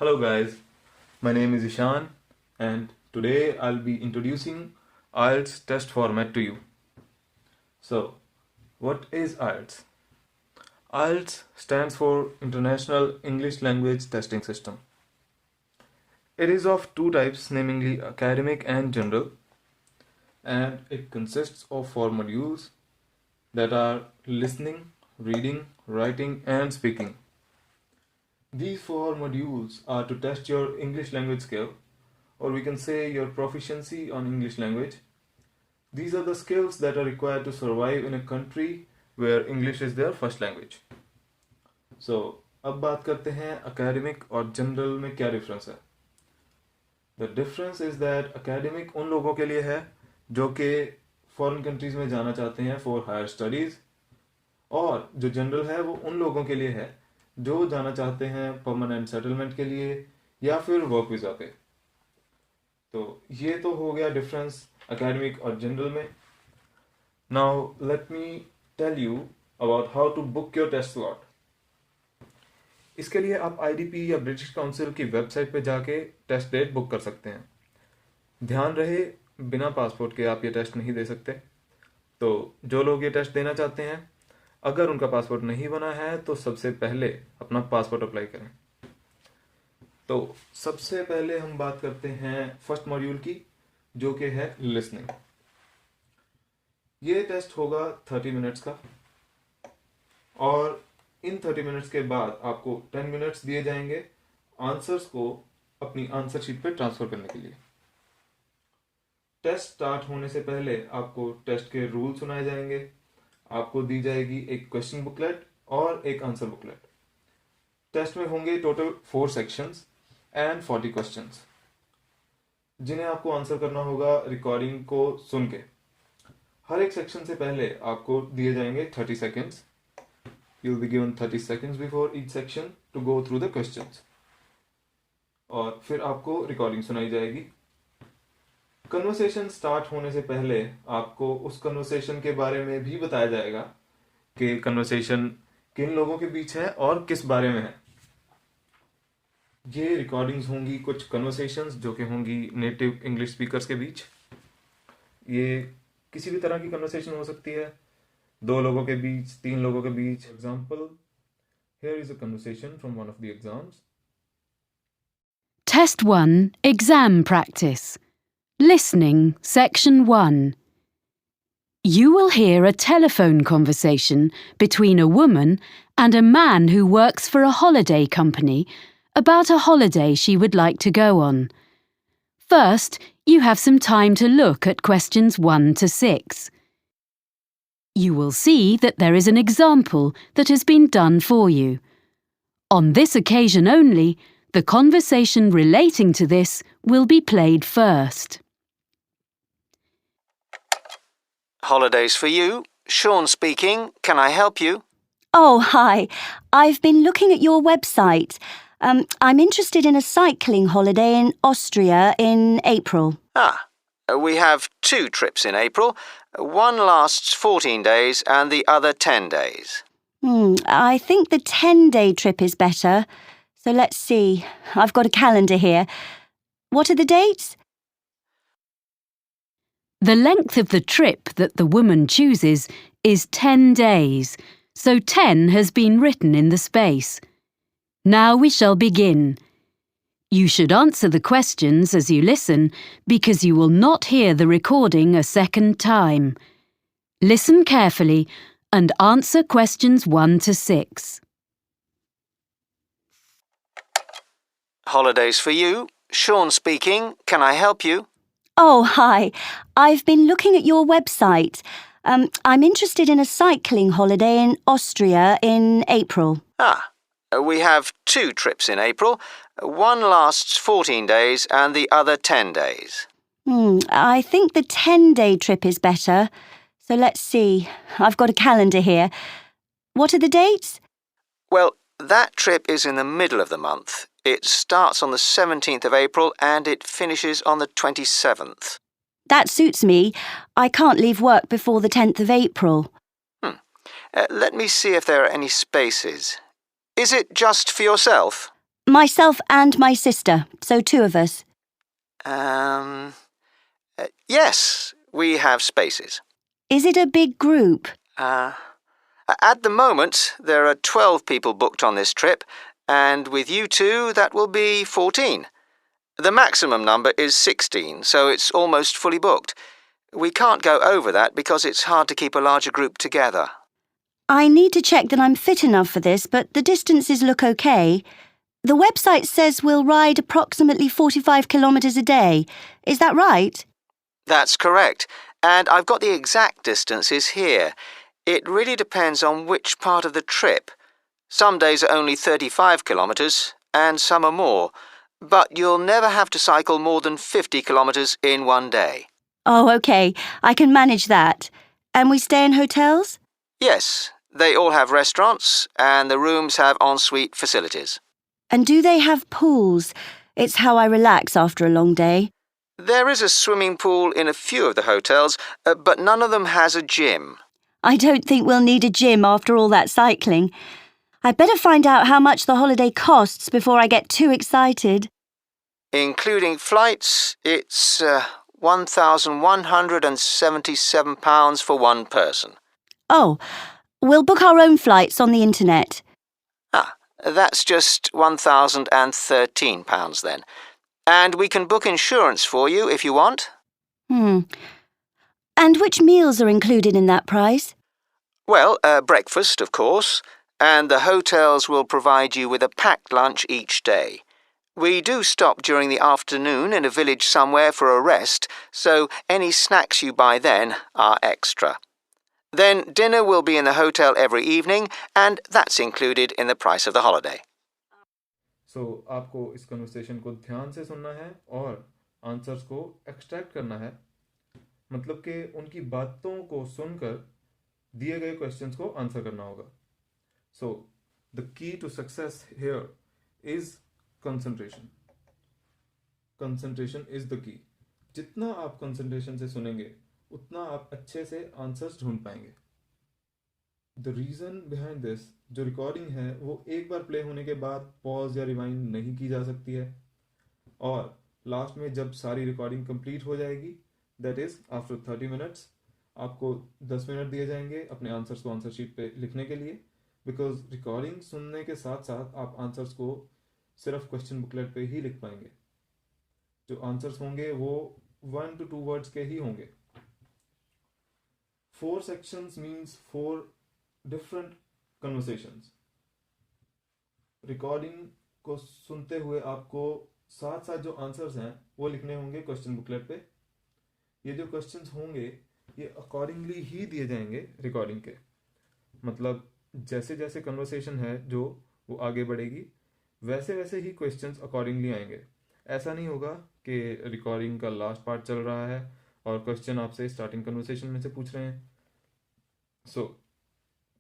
Hello guys, my name is Ishan and today I'll be introducing IELTS test format to you. So, what is IELTS? IELTS stands for International English Language Testing System. It is of two types, namely academic and general, and it consists of four modules that are listening, reading, writing, and speaking. These four modules are to test your English language skill, or we can say your proficiency on English language. These are the skills that are required to survive in a country where English is their first language. So, अब बात करते हैं academic और general में क्या difference है. The difference is that academic उन लोगों के लिए है जो कि foreign countries में जाना चाहते हैं for higher studies, और जो general है वो उन लोगों के लिए है जो जाना चाहते हैं परमानेंट सेटलमेंट के लिए या फिर वर्क वीज़ा पे. तो ये तो हो गया डिफरेंस एकेडमिक और जनरल में. Now let me tell you about how to book your test slot. इसके लिए आप आईडीपी या ब्रिटिश काउंसिल की वेबसाइट पे जाके टेस्ट डेट बुक कर सकते हैं. ध्यान रहे, बिना पासपोर्ट के आप ये टेस्ट नहीं दे सकते. तो जो लोग ये टेस्ट देना चाहते हैं, अगर उनका पासपोर्ट नहीं बना है तो सबसे पहले अपना पासपोर्ट अप्लाई करें. तो सबसे पहले हम बात करते हैं फर्स्ट मॉड्यूल की, जो कि है लिसनिंग. ये टेस्ट होगा 30 मिनट्स का, और इन 30 मिनट्स के बाद आपको 10 मिनट्स दिए जाएंगे आंसर्स को अपनी आंसर शीट पे ट्रांसफर करने के लिए. टेस्ट स्टार्ट होने से पहले आपको टेस्ट के रूल सुनाए जाएंगे. आपको दी जाएगी एक क्वेश्चन बुकलेट और एक आंसर बुकलेट. टेस्ट में होंगे टोटल 4 सेक्शंस एंड 40 क्वेश्चंस, जिन्हें आपको आंसर करना होगा रिकॉर्डिंग को सुन के. हर एक सेक्शन से पहले आपको दिए जाएंगे 30 seconds. You will be given 30 seconds before each section to go through the questions, और फिर आपको रिकॉर्डिंग सुनाई जाएगी. कन्वर्सेशन स्टार्ट होने से पहले आपको उस कन्वर्सेशन के बारे में भी बताया जाएगा कि कन्वर्सेशन किन लोगों के बीच है और किस बारे में है. ये रिकॉर्डिंग्स होंगी कुछ कन्वर्सेशंस जो कि होंगी नेटिव इंग्लिश स्पीकर्स के बीच. ये किसी भी तरह की कन्वर्सेशन हो सकती है, 2 लोगों के बीच, 3 लोगों के बीच. Example, here is a conversation from one of the exams. Test 1 Exam Practice. Listening, Section 1. You will hear a telephone conversation between a woman and a man who works for a holiday company about a holiday she would like to go on. First, you have some time to look at questions 1 to 6. You will see that there is an example that has been done for you. On this occasion only, the conversation relating to this will be played first. Holidays for you. Sean speaking. Can I help you? Oh, hi. I've been looking at your website. I'm interested in a cycling holiday in Austria in April. We have 2 trips in April. One lasts 14 days and the other 10 days. I think the 10-day trip is better. So let's see. I've got a calendar here. What are the dates? The length of the trip that the woman chooses is 10 days, so 10 has been written in the space. Now we shall begin. You should answer the questions as you listen, because you will not hear the recording a second time. Listen carefully and answer questions 1 to 6. Holidays for you. Sean speaking. Can I help you? Oh, hi. I've been looking at your website. I'm interested in a cycling holiday in Austria in April. We have 2 trips in April. One lasts 14 days and the other 10 days. I think the 10-day trip is better. So let's see. I've got a calendar here. What are the dates? Well, that trip is in the middle of the month. It starts on the 17th of April and it finishes on the 27th. That suits me. I can't leave work before the 10th of April. Let me see if there are any spaces. Is it just for yourself? Myself and my sister, so 2 of us. Yes, we have spaces. Is it a big group? At the moment, there are 12 people booked on this trip, and with you two, that will be 14. The maximum number is 16, so it's almost fully booked. We can't go over that because it's hard to keep a larger group together. I need to check that I'm fit enough for this, but the distances look okay. The website says we'll ride approximately 45 kilometres a day. Is that right? That's correct, and I've got the exact distances here. It really depends on which part of the trip. Some days are only 35 kilometres, and some are more, but you'll never have to cycle more than 50 kilometres in one day. Oh, okay. I can manage that. And we stay in hotels? Yes, they all have restaurants, and the rooms have ensuite facilities. And do they have pools? It's how I relax after a long day. There is a swimming pool in a few of the hotels, but none of them has a gym. I don't think we'll need a gym after all that cycling. I'd better find out how much the holiday costs before I get too excited. Including flights, it's £1,177 for one person. Oh, we'll book our own flights on the internet. That's just £1,013 then. And we can book insurance for you if you want. And which meals are included in that price? Well, breakfast, of course, and the hotels will provide you with a packed lunch each day. We do stop during the afternoon in a village somewhere for a rest, so any snacks you buy then are extra. Then dinner will be in the hotel every evening, and that's included in the price of the holiday. So, आपको इस conversation को ध्यान से सुनना है और answers को extract करना है. मतलब कि उनकी बातों को सुनकर दिए गए क्वेश्चंस को आंसर करना होगा. So, the key to success here is concentration. Concentration is the key. जितना आप concentration से सुनेंगे उतना आप अच्छे से आंसर्स ढूंढ पाएंगे. द रीज़न बिहाइंड दिस, जो रिकॉर्डिंग है वो एक बार प्ले होने के बाद पॉज या रिवाइंड नहीं की जा सकती है, और लास्ट में जब सारी रिकॉर्डिंग कंप्लीट हो जाएगी, दैट इज आफ्टर 30 मिनट्स, आपको 10 मिनट दिए जाएंगे अपने आंसर्स को आंसर शीट पे लिखने के लिए, बिकॉज रिकॉर्डिंग सुनने के साथ साथ आप आंसर्स को सिर्फ क्वेश्चन बुकलेट पे ही लिख पाएंगे. जो आंसर्स होंगे वो 1 to 2 वर्ड्स के ही होंगे. 4 sections means 4 different conversations. Recording को सुनते हुए आपको साथ साथ जो आंसर्स हैं वो लिखने होंगे क्वेश्चन बुकलेट पे. ये जो क्वेश्चंस होंगे ये अकॉर्डिंगली ही दिए जाएंगे रिकॉर्डिंग के. मतलब जैसे जैसे कन्वर्सेशन है जो वो आगे बढ़ेगी वैसे वैसे ही क्वेश्चंस अकॉर्डिंगली आएंगे. ऐसा नहीं होगा कि रिकॉर्डिंग का लास्ट पार्ट चल रहा है और क्वेश्चन आपसे स्टार्टिंग कन्वर्सेशन में से पूछ रहे हैं. So,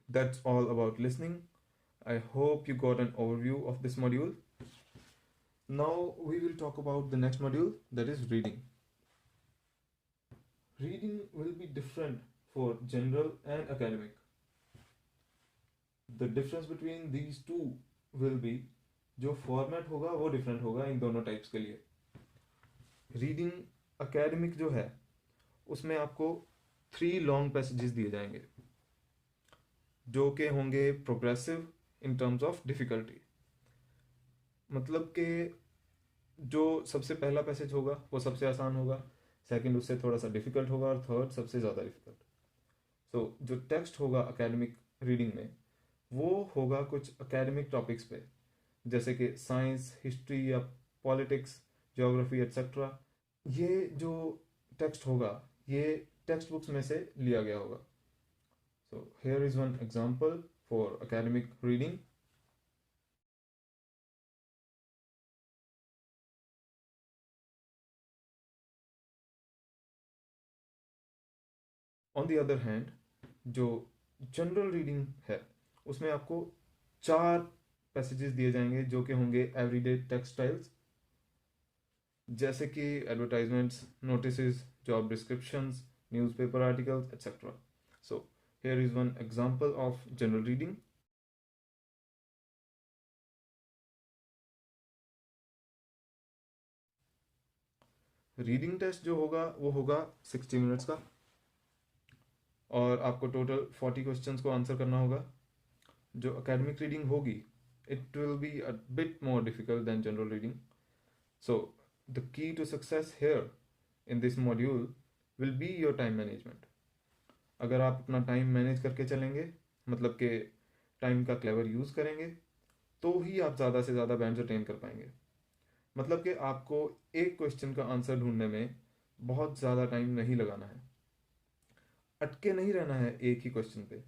that's all about listening. I hope you got an overview of this module. Now we will talk about the next module, that is reading. Reading will be different for general and academic. The difference between these two will be जो format होगा वो different होगा इन दोनों types के लिए. Reading academic जो है उसमें आपको 3 लॉन्ग पैसेजेस दिए जाएंगे जो कि होंगे progressive in terms of difficulty. मतलब कि जो सबसे पहला पैसेज होगा वो सबसे आसान होगा, सेकंड उससे थोड़ा सा डिफ़िकल्ट होगा और थर्ड सबसे ज़्यादा डिफ़िकल्ट. सो जो टेक्स्ट होगा एकेडमिक रीडिंग में वो होगा कुछ एकेडमिक टॉपिक्स पे, जैसे कि साइंस, हिस्ट्री या पॉलिटिक्स, ज्योग्राफी एट्सेट्रा. ये जो टेक्स्ट होगा ये टेक्स्ट बुक्स में से लिया गया होगा. So here is one example for academic reading. On the other hand, जो जनरल रीडिंग है उसमें आपको 4 पैसेजेस दिए जाएंगे जो कि होंगे एवरीडे टेक्स्ट स्टाइल्स, जैसे कि advertisements, notices, job descriptions, newspaper articles etcetera. So here is one example of general reading. Reading test जो होगा वो होगा 60 मिनट्स का, और आपको टोटल 40 क्वेश्चंस को आंसर करना होगा. जो एकेडमिक रीडिंग होगी, it will be a bit more difficult than general reading. So the key to success here in this module will be your time management. अगर आप अपना टाइम मैनेज करके चलेंगे, मतलब कि टाइम का क्लेवर यूज़ करेंगे, तो ही आप ज़्यादा से ज़्यादा बैंड्स अटेन कर पाएंगे. मतलब कि आपको एक क्वेश्चन का आंसर ढूंढने में बहुत ज़्यादा टाइम नहीं लगाना है, अटके नहीं रहना है एक ही क्वेश्चन पे.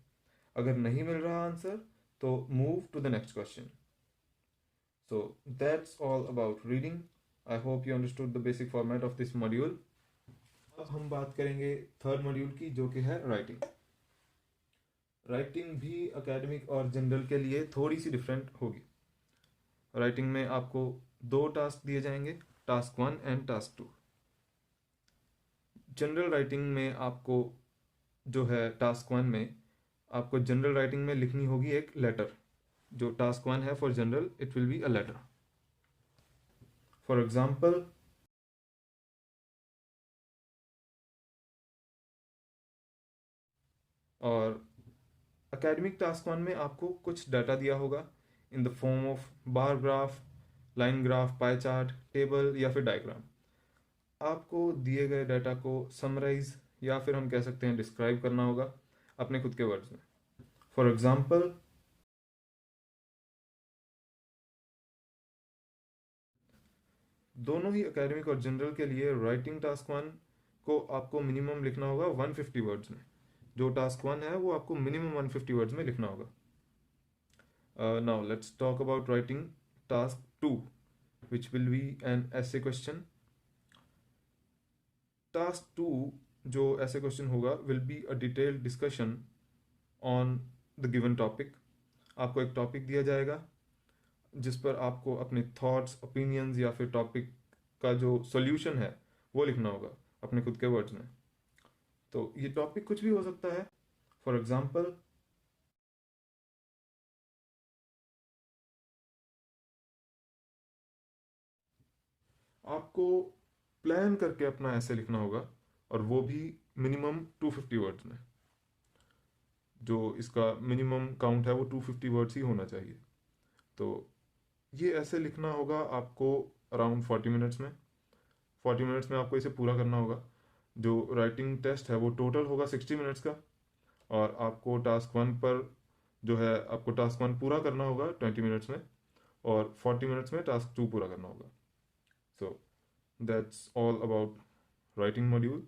अगर नहीं मिल रहा आंसर तो move to the next question. So that's all about reading. I hope you understood the basic format of this module. अब हम बात करेंगे थर्ड मॉड्यूल की, जो कि है राइटिंग. राइटिंग भी एकेडमिक और जनरल के लिए थोड़ी सी डिफरेंट होगी. राइटिंग में आपको 2 टास्क दिए जाएंगे, task 1 and task 2. General writing में आपको जो है टास्क 1 में आपको जनरल राइटिंग में लिखनी होगी एक लेटर. जो टास्क 1 है for general, it will be a letter. For example, और एकेडमिक टास्क 1 में आपको कुछ डाटा दिया होगा in the form of bar graph, line graph, pie chart, table या फिर डायग्राम. आपको दिए गए डाटा को समराइज या फिर हम कह सकते हैं डिस्क्राइब करना होगा अपने खुद के वर्ड्स में. फॉर एग्जाम्पल, दोनों ही एकेडमिक और जनरल के लिए राइटिंग टास्क 1 को आपको मिनिमम लिखना होगा 150 वर्ड्स में. जो टास्क 1 है वो आपको मिनिमम 150 वर्ड्स में लिखना होगा. Now let's talk about writing task 2, which will be an essay question. Task 2 जो essay question होगा will be a detailed discussion on the given topic. आपको एक टॉपिक दिया जाएगा जिस पर आपको अपने थॉट्स, ओपिनियंस या फिर टॉपिक का जो सॉल्यूशन है वो लिखना होगा अपने खुद के वर्ड्स में. तो ये टॉपिक कुछ भी हो सकता है. फॉर एग्जाम्पल, आपको प्लान करके अपना ऐसे लिखना होगा, और वो भी मिनिमम 250 वर्ड्स में. जो इसका मिनिमम काउंट है वो 250 वर्ड्स ही होना चाहिए. तो ये ऐसे लिखना होगा आपको अराउंड 40 मिनट्स में. 40 मिनट्स में आपको इसे पूरा करना होगा. जो राइटिंग टेस्ट है वो टोटल होगा 60 मिनट्स का, और आपको टास्क 1 पर जो है आपको टास्क 1 पूरा करना होगा 20 मिनट्स में, और 40 मिनट्स में टास्क 2 पूरा करना होगा. सो that's all about writing module.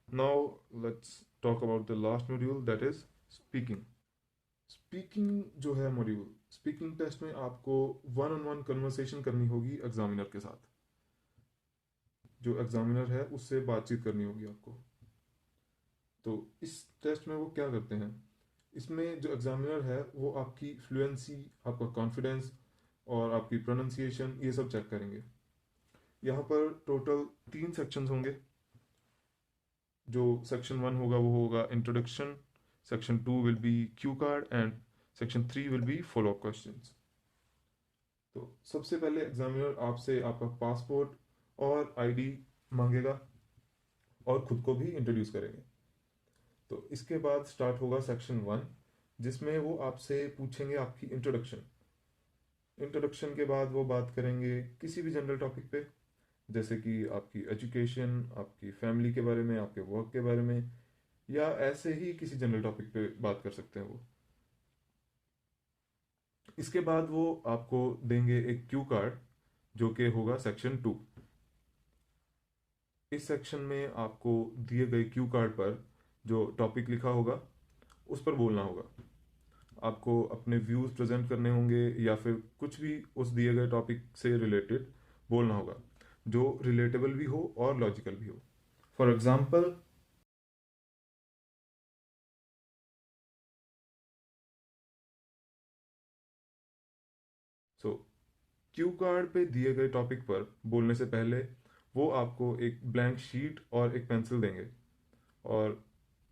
Now let's talk about the last module, that is speaking. Speaking जो है मॉड्यूल, स्पीकिंग टेस्ट में आपको 1-on-1 कन्वर्सेशन करनी होगी एग्जामिनर के साथ. जो एग्जामिनर है उससे बातचीत करनी होगी आपको. तो इस टेस्ट में वो क्या करते हैं, इसमें जो एग्जामिनर है वो आपकी फ्लुएंसी, आपका कॉन्फिडेंस और आपकी प्रोनाउंसिएशन ये सब चेक करेंगे. यहाँ पर टोटल 3 सेक्शंस होंगे. जो सेक्शन 1 होगा वो होगा introduction, section 2 will be Q card and section 3 will be follow up questions. तो सबसे पहले एग्जामिनर आपसे आपका पासपोर्ट और आईडी मांगेगा और खुद को भी इंट्रोड्यूस करेंगे. तो इसके बाद स्टार्ट होगा सेक्शन 1, जिसमें वो आपसे पूछेंगे आपकी इंट्रोडक्शन. इंट्रोडक्शन के बाद वो बात करेंगे किसी भी जनरल टॉपिक पे, जैसे कि आपकी एजुकेशन, आपकी फैमिली के बारे में, आपके वर्क के बारे में, या ऐसे ही किसी जनरल टॉपिक पे बात कर सकते हैं वो. इसके बाद वो आपको देंगे एक क्यू कार्ड जो कि होगा सेक्शन 2. इस सेक्शन में आपको दिए गए क्यू कार्ड पर जो टॉपिक लिखा होगा उस पर बोलना होगा. आपको अपने व्यूज़ प्रेजेंट करने होंगे या फिर कुछ भी उस दिए गए टॉपिक से रिलेटेड बोलना होगा जो रिलेटेबल भी हो और लॉजिकल भी हो. For example, so Q card पे दिए गए टॉपिक पर बोलने से पहले वो आपको एक ब्लैंक शीट और एक पेंसिल देंगे, और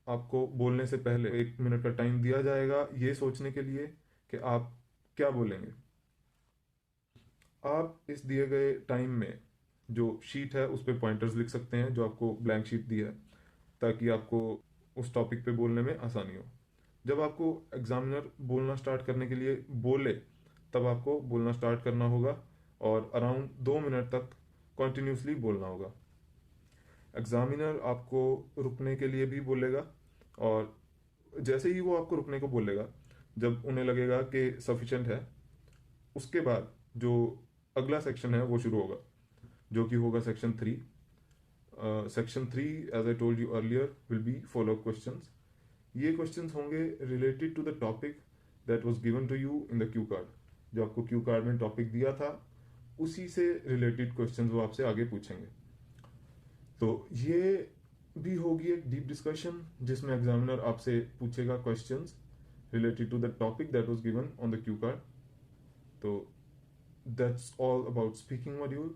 आपको बोलने से पहले 1 मिनट का टाइम दिया जाएगा ये सोचने के लिए कि आप क्या बोलेंगे. आप इस दिए गए टाइम में जो शीट है उस पर पॉइंटर्स लिख सकते हैं जो आपको ब्लैंक शीट दी है, ताकि आपको उस टॉपिक पे बोलने में आसानी हो। जब आपको एग्जामिनर बोलना स्टार्ट करने के लिए बोले तब आपको बोलना स्टार्ट करना होगा और अराउंड 2 मिनट तक कॉन्टिन्यूसली बोलना होगा। एग्जामिनर आपको रुकने के लिए भी बोलेगा, और जैसे ही वो आपको रुकने को बोलेगा, जब उन्हें लगेगा कि सफिशिएंट है, उसके बाद जो अगला सेक्शन है वो शुरू होगा, जो कि होगा section 3। Section 3, as I told you earlier, will be follow up questions. ये क्वेश्चंस होंगे related to the topic that was given to you in the Q card. जो आपको क्यू कार्ड में टॉपिक दिया था उसी से रिलेटेड क्वेश्चंस वो आपसे आगे पूछेंगे। तो ये भी होगी एक डीप डिस्कशन जिसमें एग्जामिनर आपसे पूछेगा questions related to the topic that was given on the Q card. तो that's all about speaking module,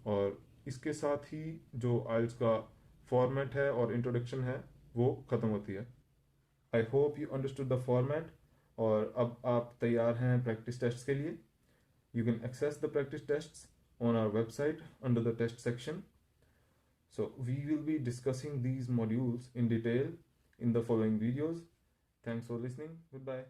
और इसके साथ ही जो आइल्स का फॉर्मेट है और इंट्रोडक्शन है वो खत्म होती है। I hope you understood the format, और अब आप तैयार हैं प्रैक्टिस टेस्ट के लिए। You can access the practice tests on our website under the test section. So we will be discussing these modules in detail in the following videos. Thanks for listening. Goodbye.